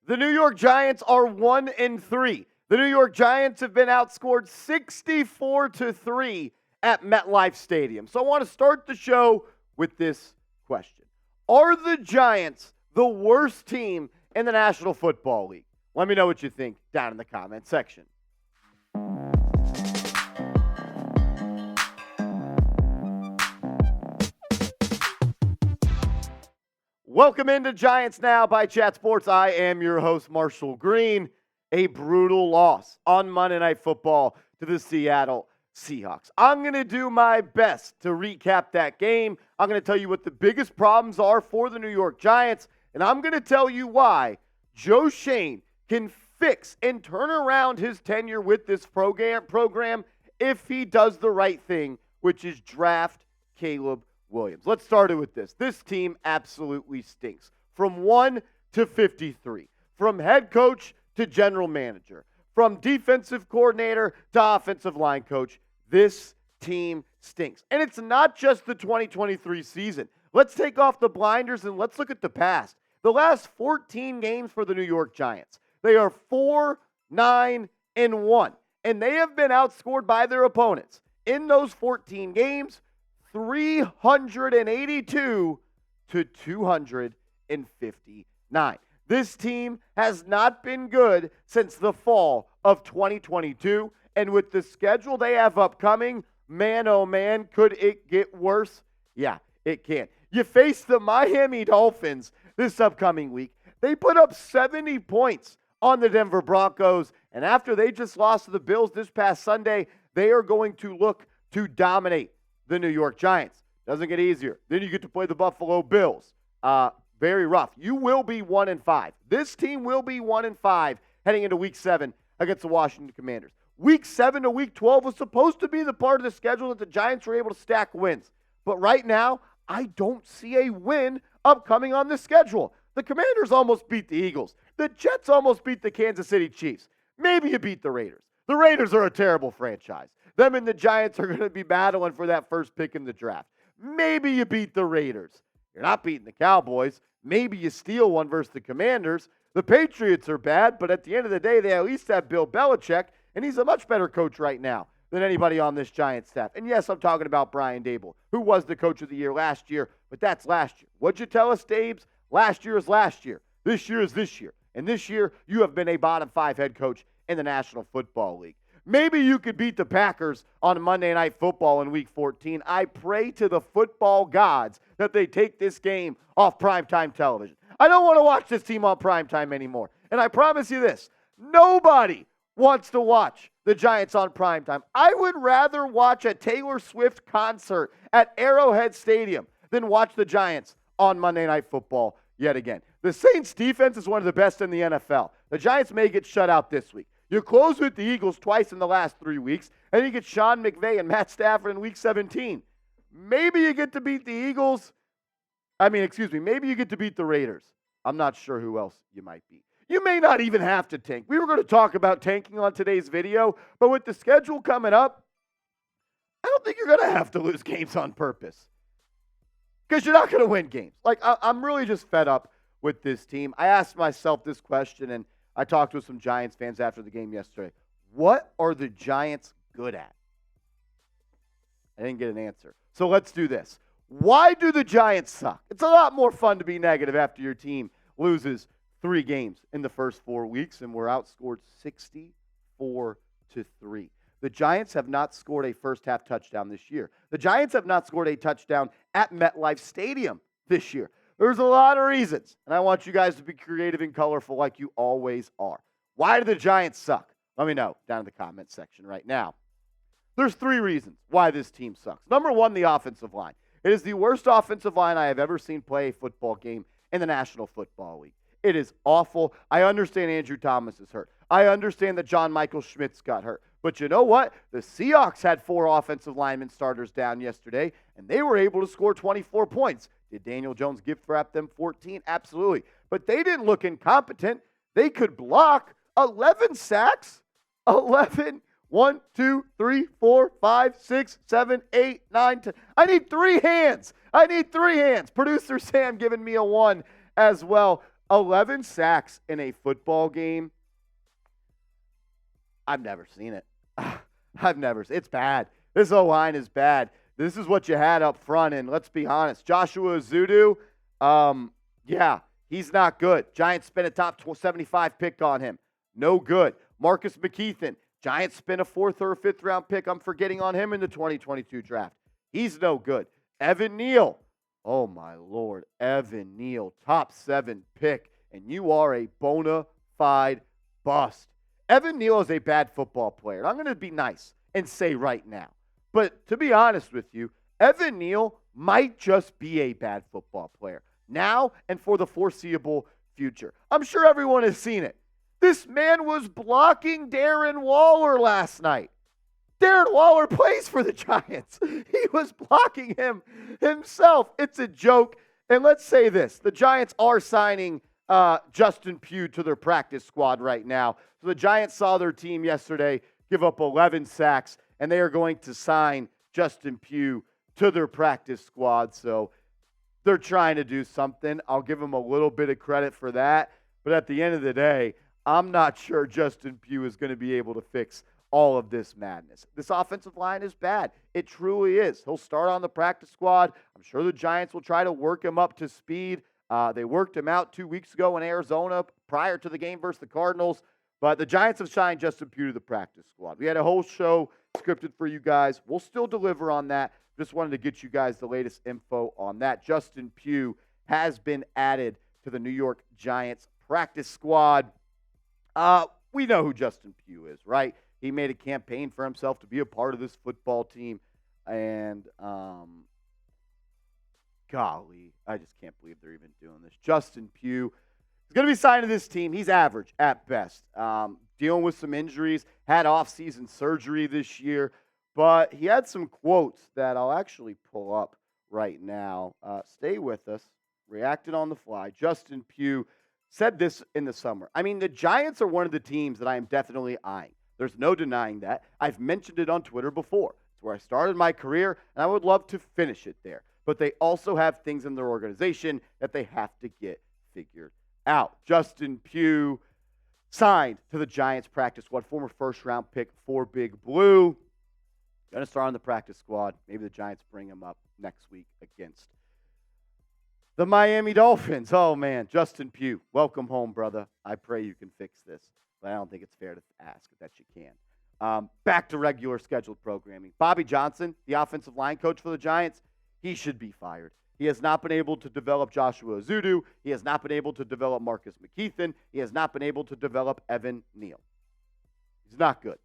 The New York Giants are 1-3. The New York Giants have been outscored 64-3 at MetLife Stadium. So I want to start the show with this question. Are the Giants the worst team in the National Football League? Let me know what you think down in the comment section. Welcome into Giants Now by Chat Sports. I am your host, Marshall Green. A brutal loss on Monday Night Football to the Seattle Seahawks. I'm going to do my best to recap that game. I'm going to tell you what the biggest problems are for the New York Giants, and I'm going to tell you why Joe Schoen can fix and turn around his tenure with this program if he does the right thing, which is draft Caleb Williams. Let's start it with this. This team absolutely stinks. From 1 to 53. From head coach to general manager. From defensive coordinator to offensive line coach. This team stinks. And it's not just the 2023 season. Let's take off the blinders and let's look at the past. The last 14 games for the New York Giants. They are 4-9-1. And they have been outscored by their opponents. In those 14 games, 382 to 259. This team has not been good since the fall of 2022. And with the schedule they have upcoming, man, oh man, could it get worse? Yeah, it can. You face the Miami Dolphins this upcoming week. They put up 70 points on the Denver Broncos. And after they just lost to the Bills this past Sunday, they are going to look to dominate the New York Giants. Doesn't get easier. Then you get to play the Buffalo Bills. Very rough. You will be 1-5. This team will be 1-5 heading into Week 7 against the Washington Commanders. Week 7 to Week 12 was supposed to be the part of the schedule that the Giants were able to stack wins. But right now, I don't see a win upcoming on the schedule. The Commanders almost beat the Eagles. The Jets almost beat the Kansas City Chiefs. Maybe you beat the Raiders. The Raiders are a terrible franchise. Them and the Giants are going to be battling for that first pick in the draft. Maybe you beat the Raiders. You're not beating the Cowboys. Maybe you steal one versus the Commanders. The Patriots are bad, but at the end of the day, they at least have Bill Belichick, and he's a much better coach right now than anybody on this Giants staff. And yes, I'm talking about Brian Daboll, who was the coach of the year last year, but that's last year. What'd you tell us, Dabes? Last year is last year. This year is this year. And this year, you have been a bottom 5 head coach in the National Football League. Maybe you could beat the Packers on Monday Night Football in Week 14. I pray to the football gods that they take this game off primetime television. I don't want to watch this team on primetime anymore. And I promise you this, nobody wants to watch the Giants on primetime. I would rather watch a Taylor Swift concert at Arrowhead Stadium than watch the Giants on Monday Night Football yet again. The Saints defense is one of the best in the NFL. The Giants may get shut out this week. You close with the Eagles twice in the last 3 weeks, and you get Sean McVay and Matt Stafford in Week 17. Maybe you get to beat the Eagles. Maybe you get to beat the Raiders. I'm not sure who else you might beat. You may not even have to tank. We were going to talk about tanking on today's video, but with the schedule coming up, I don't think you're going to have to lose games on purpose because you're not going to win games. I'm really just fed up with this team. I asked myself this question, and I talked with some Giants fans after the game yesterday. What are the Giants good at? I didn't get an answer. So let's do this. Why do the Giants suck? It's a lot more fun to be negative after your team loses 3 games in the first 4 weeks, and we're outscored 64-3. The Giants have not scored a first-half touchdown this year. The Giants have not scored a touchdown at MetLife Stadium this year. There's a lot of reasons, and I want you guys to be creative and colorful like you always are. Why do the Giants suck? Let me know down in the comment section right now. There's 3 reasons why this team sucks. Number 1, the offensive line. It is the worst offensive line I have ever seen play a football game in the National Football League. It is awful. I understand Andrew Thomas is hurt. I understand that John Michael Schmitz got hurt. But you know what? The Seahawks had 4 offensive lineman starters down yesterday, and they were able to score 24 points. Did Daniel Jones gift wrap them 14? Absolutely. But they didn't look incompetent. They could block 11 sacks. 11. 1, 2, 3, 4, 5, 6, 7, 8, 9, 10. I need 3 hands. Producer Sam giving me a 1 as well. 11 sacks in a football game. I've never seen it. It's bad. This O-line is bad. This is what you had up front, and let's be honest, Joshua Ezeudu, yeah, he's not good. Giants spent a top 75 pick on him. No good. Marcus McKeithen, Giants spent a 4th or 5th round pick. I'm forgetting on him in the 2022 draft. He's no good. Evan Neal, oh my Lord, Evan Neal, top 7 pick, and you are a bona fide bust. Evan Neal is a bad football player. And I'm going to be nice and say right now. But to be honest with you, Evan Neal might just be a bad football player now and for the foreseeable future. I'm sure everyone has seen it. This man was blocking Darren Waller last night. Darren Waller plays for the Giants. He was blocking him himself. It's a joke. And let's say this. The Giants are signing Justin Pugh to their practice squad right now. So the Giants saw their team yesterday give up 11 sacks, and they are going to sign Justin Pugh to their practice squad. So they're trying to do something. I'll give them a little bit of credit for that. But at the end of the day, I'm not sure Justin Pugh is going to be able to fix all of this madness. This offensive line is bad. It truly is. He'll start on the practice squad. I'm sure the Giants will try to work him up to speed. They worked him out 2 weeks ago in Arizona prior to the game versus the Cardinals. But the Giants have signed Justin Pugh to the practice squad. We had a whole show scripted for you guys. We'll still deliver on that. Just wanted to get you guys the latest info on that. Justin Pugh has been added to the New York Giants practice squad. We know who Justin Pugh is, right? He made a campaign for himself to be a part of this football team. And, golly, I just can't believe they're even doing this. Justin Pugh is going to be signed to this team. He's average at best. Dealing with some injuries, had off-season surgery this year. But he had some quotes that I'll actually pull up right now. Stay with us. Reacted on the fly. Justin Pugh said this in the summer. I mean, the Giants are one of the teams that I am definitely eyeing. There's no denying that. I've mentioned it on Twitter before. It's where I started my career, and I would love to finish it there. But they also have things in their organization that they have to get figured out. Justin Pugh signed to the Giants practice squad, former first-round pick for Big Blue. Going to start on the practice squad. Maybe the Giants bring him up next week against the Miami Dolphins. Oh, man. Justin Pugh, welcome home, brother. I pray you can fix this, but I don't think it's fair to ask that you can. Back to regular scheduled programming. Bobby Johnson, the offensive line coach for the Giants, he should be fired. He has not been able to develop Joshua Ezeudu. He has not been able to develop Marcus McKeithen. He has not been able to develop Evan Neal. He's not good.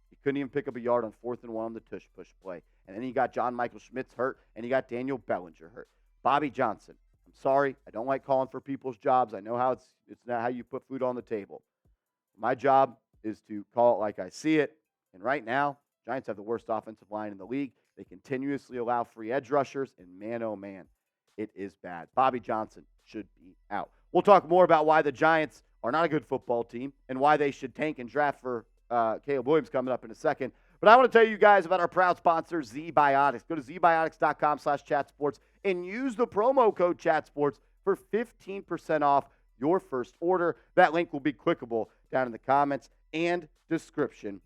He couldn't even pick up a yard on 4th and 1 on the tush-push play. And then he got John Michael Schmitz hurt, and he got Daniel Bellinger hurt. Bobby Johnson, I'm sorry. I don't like calling for people's jobs. I know how it's not how you put food on the table. My job is to call it like I see it. And right now, Giants have the worst offensive line in the league. They continuously allow free edge rushers, and man, oh man, it is bad. Bobby Johnson should be out. We'll talk more about why the Giants are not a good football team and why they should tank and draft for Caleb Williams coming up in a second. But I want to tell you guys about our proud sponsor, ZBiotics. Go to zbiotics.com/chatsports and use the promo code chatsports for 15% off your first order. That link will be clickable down in the comments and description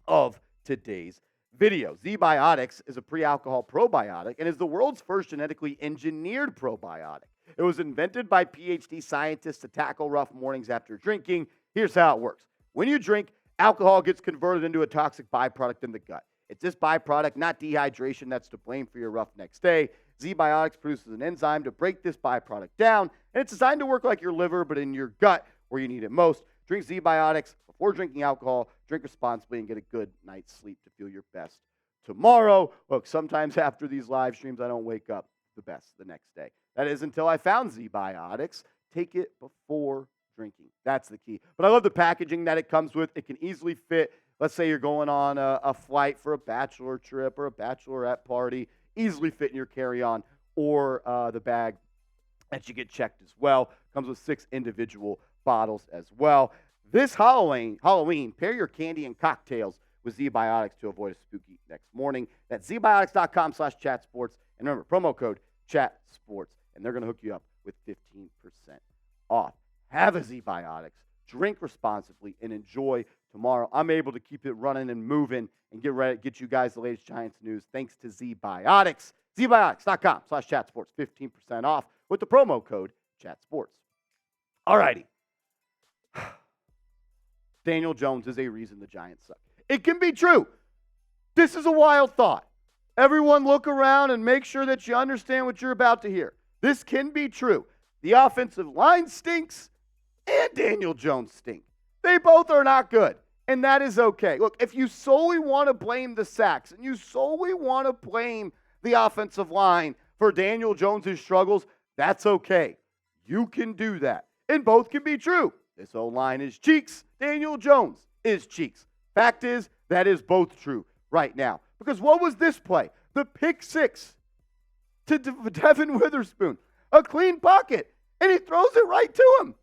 of today's video. ZBiotics is a pre-alcohol probiotic and is the world's first genetically engineered probiotic. It was invented by PhD scientists to tackle rough mornings after drinking. Here's how it works. When you drink, alcohol gets converted into a toxic byproduct in the gut. It's this byproduct, not dehydration, that's to blame for your rough next day. ZBiotics produces an enzyme to break this byproduct down, and it's designed to work like your liver, but in your gut where you need it most. Drink ZBiotics before drinking alcohol. Drink responsibly and get a good night's sleep to feel your best tomorrow. Look, sometimes after these live streams, I don't wake up the best the next day. That is until I found ZBiotics. Take it before drinking. That's the key. But I love the packaging that it comes with. It can easily fit. Let's say you're going on a flight for a bachelor trip or a bachelorette party. Easily fit in your carry-on or the bag that you get checked as well. Comes with 6 individual bottles as well. This Halloween, pair your candy and cocktails with ZBiotics to avoid a spooky next morning. That's zbiotics.com/chatsports. And remember, promo code chatsports. And they're going to hook you up with 15% off. Have a Z-Biotics. Drink responsibly and enjoy tomorrow. I'm able to keep it running and moving and get you guys the latest Giants news thanks to Z-Biotics. ZBiotics.com/chatsports. 15% off with the promo code chatsports. All righty. Daniel Jones is a reason the Giants suck. It can be true. This is a wild thought. Everyone look around and make sure that you understand what you're about to hear. This can be true. The offensive line stinks and Daniel Jones stinks. They both are not good, and that is okay. Look, if you solely want to blame the sacks and you solely want to blame the offensive line for Daniel Jones' struggles, that's okay. You can do that, and both can be true. This O-line is cheeks. Daniel Jones is cheeks. Fact is, that is both true right now. Because what was this play? The pick six to Devin Witherspoon. A clean pocket, and he throws it right to him.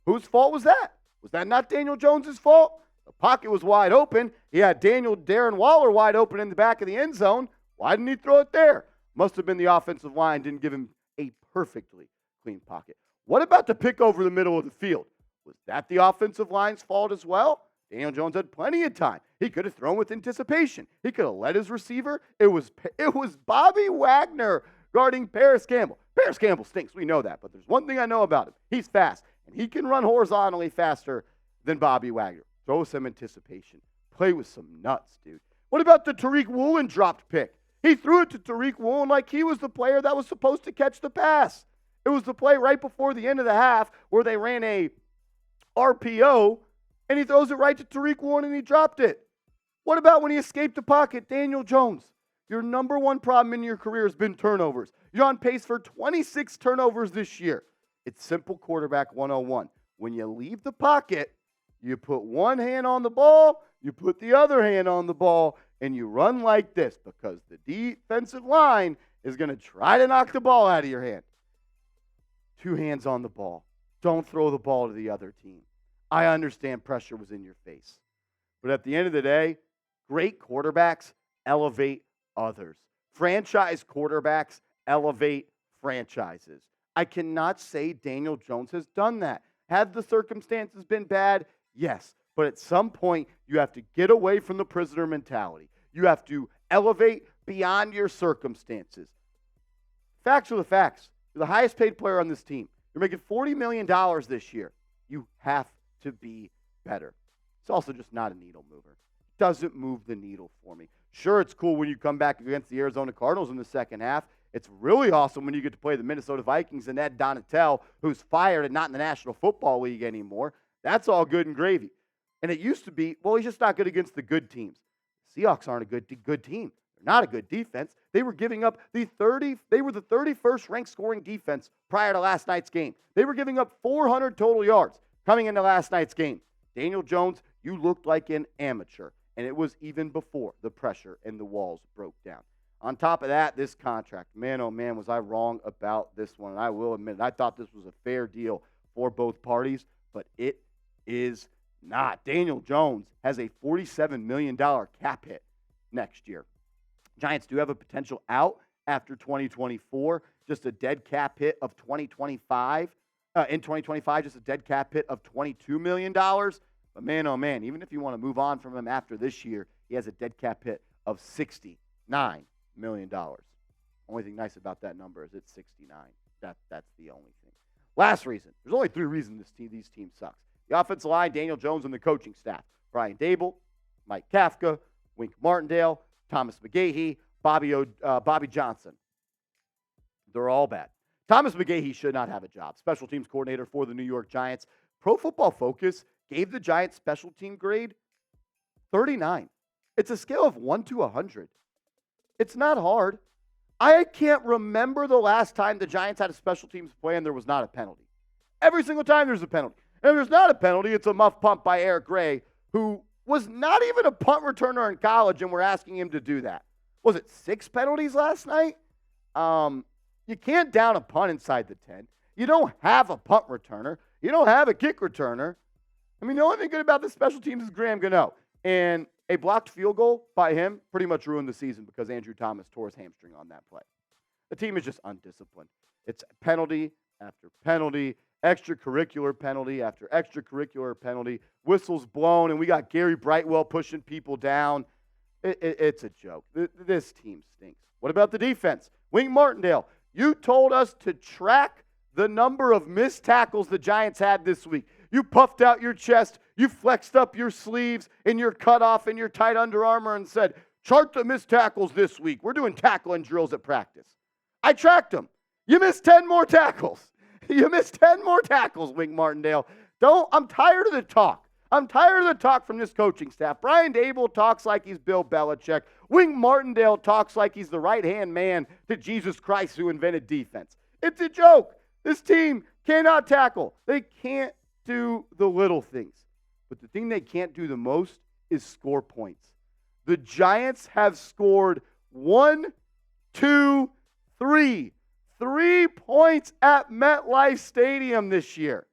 Whose fault was that? Was that not Daniel Jones' fault? The pocket was wide open. He had Darren Waller wide open in the back of the end zone. Why didn't he throw it there? Must have been the offensive line didn't give him a perfectly clean pocket. What about the pick over the middle of the field? Was that the offensive line's fault as well? Daniel Jones had plenty of time. He could have thrown with anticipation. He could have led his receiver. It was Bobby Wagner guarding Paris Campbell. Paris Campbell stinks. We know that. But there's one thing I know about him. He's fast. And he can run horizontally faster than Bobby Wagner. Throw some anticipation. Play with some nuts, dude. What about the Tariq Woolen dropped pick? He threw it to Tariq Woolen like he was the player that was supposed to catch the pass. It was the play right before the end of the half where they ran a RPO, and he throws it right to Tariq Woolen, and he dropped it. What about when he escaped the pocket? Daniel Jones, your number one problem in your career has been turnovers. You're on pace for 26 turnovers this year. It's simple quarterback 101. When you leave the pocket, you put one hand on the ball, you put the other hand on the ball, and you run like this because the defensive line is going to try to knock the ball out of your hand. Two hands on the ball. Don't throw the ball to the other team. I understand pressure was in your face. But at the end of the day, great quarterbacks elevate others. Franchise quarterbacks elevate franchises. I cannot say Daniel Jones has done that. Have the circumstances been bad? Yes. But at some point, you have to get away from the prisoner mentality. You have to elevate beyond your circumstances. Facts are the facts. You're the highest paid player on this team. You're making $40 million this year. You have to be better. It's also just not a needle mover. It doesn't move the needle for me. Sure, it's cool when you come back against the Arizona Cardinals in the second half. It's really awesome when you get to play the Minnesota Vikings and Ed Donatel, who's fired and not in the National Football League anymore. That's all good and gravy. And it used to be, well, he's just not good against the good teams. Seahawks aren't a good team. They're not a good defense. They were giving up they were the 31st ranked scoring defense prior to last night's game. They were giving up 400 total yards coming into last night's game. Daniel Jones, you looked like an amateur, and it was even before the pressure and the walls broke down. On top of that, this contract, man, oh man, was I wrong about this one. And I will admit it, I thought this was a fair deal for both parties, but it is not. Daniel Jones has a $47 million cap hit next year. Giants do have a potential out after 2024, just a dead cap hit of 2025. In 2025, just a dead cap hit of $22 million. But man, oh man, even if you want to move on from him after this year, he has a dead cap hit of $69 million. Only thing nice about that number is it's 69. That's the only thing. Last reason. There's only three reasons these teams sucks. The offensive line, Daniel Jones, and the coaching staff. Brian Daboll, Mike Kafka, Wink Martindale, Thomas McGahee, Bobby Johnson. They're all bad. Thomas McGahee should not have a job. Special teams coordinator for the New York Giants. Pro Football Focus gave the Giants special team grade 39. It's a scale of 1 to 100. It's not hard. I can't remember the last time the Giants had a special teams play and there was not a penalty. Every single time there's a penalty. And if there's not a penalty, it's a muff punt by Eric Gray, who was not even a punt returner in college, and we're asking him to do that. Was it 6 penalties last night? You can't down a punt inside the 10. You don't have a punt returner. You don't have a kick returner. I mean, the only thing good about the special teams is Graham Gano. And a blocked field goal by him pretty much ruined the season because Andrew Thomas tore his hamstring on that play. The team is just undisciplined. It's penalty after penalty, extracurricular penalty after extracurricular penalty, whistles blown, and we got Gary Brightwell pushing people down. It's a joke. This team stinks. What about the defense? Wink Martindale, you told us to track the number of missed tackles the Giants had this week. You puffed out your chest, you flexed up your sleeves and your cutoff and your tight Under Armour and said, chart the missed tackles this week. We're doing tackling drills at practice. I tracked them. You missed 10 more tackles. You missed 10 more tackles, Wink Martindale. I'm tired of the talk. I'm tired of the talk from this coaching staff. Brian Daboll talks like he's Bill Belichick. Wink Martindale talks like he's the right-hand man to Jesus Christ who invented defense. It's a joke. This team cannot tackle. They can't do the little things. But the thing they can't do the most is score points. The Giants have scored 3 points at MetLife Stadium this year.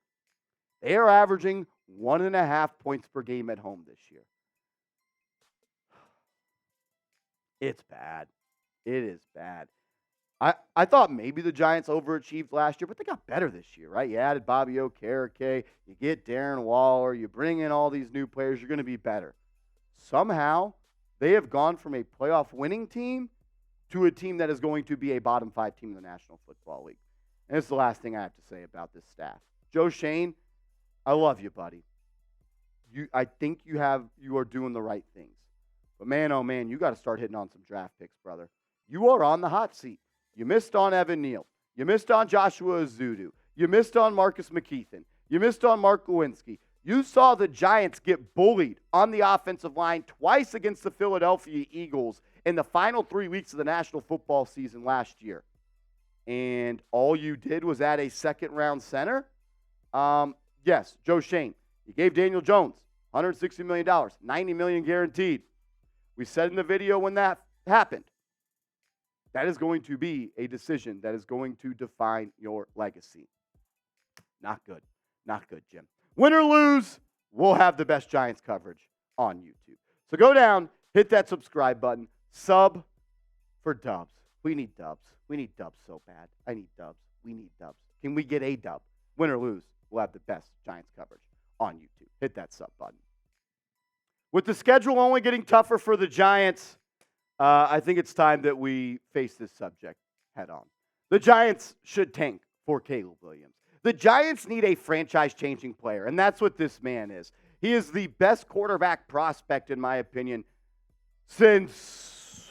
They are averaging 1.5 points per game at home this year. It's bad. It is bad. I thought maybe the Giants overachieved last year, but they got better this year, right? You added Bobby Okereke, you get Darren Waller, you bring in all these new players, you're going to be better. Somehow, they have gone from a playoff winning team to a team that is going to be a bottom 5 team in the National Football League. And this is the last thing I have to say about this staff. Joe Shane, I love you, buddy. I think you are doing the right things. But man, oh man, you got to start hitting on some draft picks, brother. You are on the hot seat. You missed on Evan Neal. You missed on Joshua Azudu. You missed on Marcus McKeithen. You missed on Mark Lewinsky. You saw the Giants get bullied on the offensive line twice against the Philadelphia Eagles in the final 3 weeks of the National Football season last year. And all you did was add a second-round center? Yes, Joe Shane. You gave Daniel Jones $160 million, $90 million guaranteed. We said in the video when that happened, that is going to be a decision that is going to define your legacy. Not good. Not good, Jim. Win or lose, we'll have the best Giants coverage on YouTube. So go down, hit that subscribe button, sub for dubs. We need dubs. We need dubs so bad. I need dubs. We need dubs. Can we get a dub? Win or lose, we'll have the best Giants coverage on YouTube. Hit that sub button. With the schedule only getting tougher for the Giants, I think it's time that we face this subject head on. The Giants should tank for Caleb Williams. The Giants need a franchise-changing player, and that's what this man is. He is the best quarterback prospect, in my opinion, since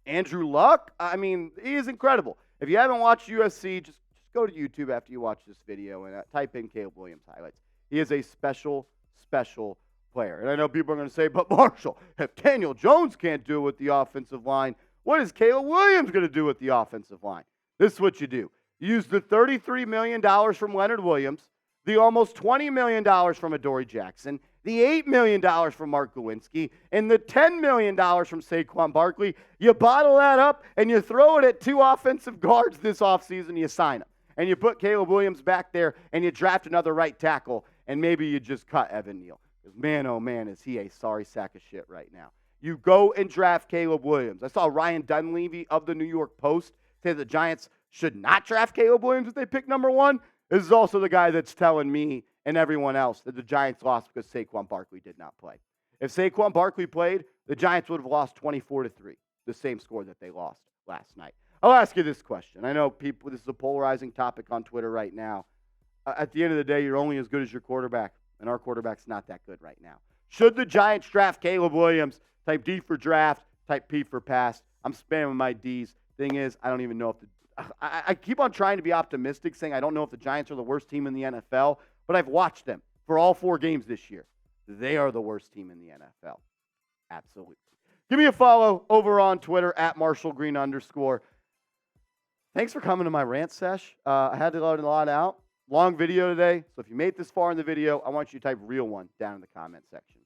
Andrew Luck. I mean, he is incredible. If you haven't watched USC, just go to YouTube after you watch this video and type in Caleb Williams highlights. He is a special, special player. And I know people are going to say, but Marshall, if Daniel Jones can't do it with the offensive line, what is Caleb Williams going to do with the offensive line? This is what you do. You use the $33 million from Leonard Williams, the almost $20 million from Adoree Jackson, the $8 million from Mark Lewinsky, and the $10 million from Saquon Barkley. You bottle that up, and you throw it at 2 offensive guards this offseason, you sign them. And you put Caleb Williams back there, and you draft another right tackle, and maybe you just cut Evan Neal. Because man, oh man, is he a sorry sack of shit right now. You go and draft Caleb Williams. I saw Ryan Dunleavy of the New York Post say the Giants should not draft Caleb Williams if they pick number 1. This is also the guy that's telling me and everyone else that the Giants lost because Saquon Barkley did not play. If Saquon Barkley played, the Giants would have lost 24-3, the same score that they lost last night. I'll ask you this question. I know people, this is a polarizing topic on Twitter right now. At the end of the day, you're only as good as your quarterback, and our quarterback's not that good right now. Should the Giants draft Caleb Williams, type D for draft, type P for pass? I'm spamming my Ds. Thing is, I don't even know if I keep on trying to be optimistic, saying I don't know if the Giants are the worst team in the NFL, but I've watched them for all 4 games this year. They are the worst team in the NFL. Absolutely. Give me a follow over on Twitter at @MarshallGreen_. Thanks for coming to my rant sesh. I had to let a lot out. Long video today, so if you made it this far in the video, I want you to type real one down in the comment section.